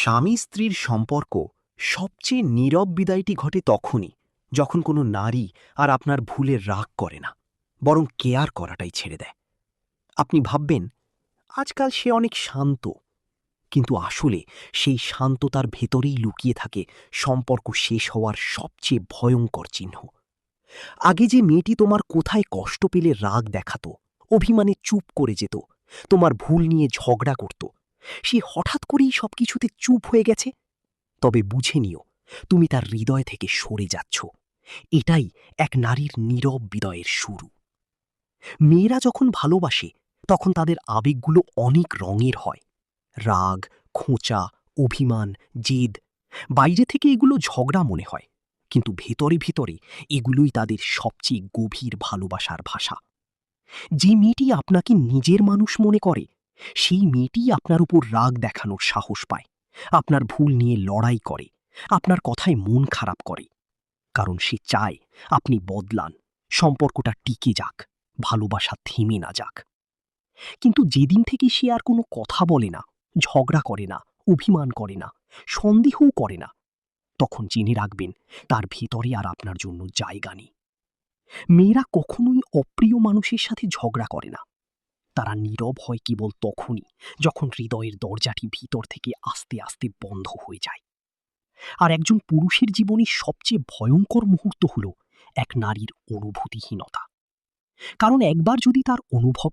স্বামী স্ত্রীর সম্পর্ক সবচেয়ে নীরব বিদায়টি ঘটে তখনই যখন কোনো নারী আর আপনার ভুলে রাগ করে না, বরং কেয়ার করাটাই ছেড়ে দেয়। আপনি ভাববেন আজকাল সে অনেক শান্ত, কিন্তু আসলে সেই শান্ততার ভেতরেই লুকিয়ে থাকে সম্পর্ক শেষ হওয়ার সবচেয়ে ভয়ঙ্কর চিহ্ন। আগে যে মেয়েটি তোমার কোথায় কষ্ট পেলে রাগ দেখাতো, অভিমানে চুপ করে যেত, তোমার ভুল নিয়ে ঝগড়া করত, সে হঠাৎ করেই সবকিছুতে চুপ হয়ে গেছে। তবে বুঝে নিও, তুমি তার হৃদয় থেকে সরে যাচ্ছ। এটাই এক নারীর নীরব বিদায়ের শুরু। মেয়েরা যখন ভালোবাসে তখন তাদের আবেগগুলো অনেক রঙের হয়। রাগ, খোঁচা, অভিমান, জেদ। বাইরে থেকে এগুলো ঝগড়া মনে হয়, কিন্তু ভেতরে ভেতরে এগুলোই তাদের সবচেয়ে গভীর ভালোবাসার ভাষা। যে মেয়েটি আপনাকে নিজের মানুষ মনে করে, সেই মেয়েটি আপনার উপর রাগ দেখানোর সাহস পায়, আপনার ভুল নিয়ে লড়াই করে, আপনার কথায় মন খারাপ করে। কারণ সে চায় আপনি বদলান, সম্পর্কটা টিকে যাক, ভালোবাসা থেমে না যাক। কিন্তু যেদিন থেকে সে আর কোনো কথা বলে না, ঝগড়া করে না, অভিমান করে না, সন্দেহও করে না, তখন জেনে রাখবেন তার ভেতরে আর আপনার জন্য জায়গা নেই। মেয়েরা কখনোই অপ্রিয় মানুষের সাথে ঝগড়া করে না। তারা নীরব হয় কেবল তখনই যখন হৃদয়ের দরজাটি ভিতর থেকে আস্তে আস্তে বন্ধ হয়ে যায়। আর একজন পুরুষের জীবনে সবচেয়ে ভয়ঙ্কর মুহূর্ত হল এক নারীর অনুভূতিহীনতা। কারণ একবার যদি তার অনুভব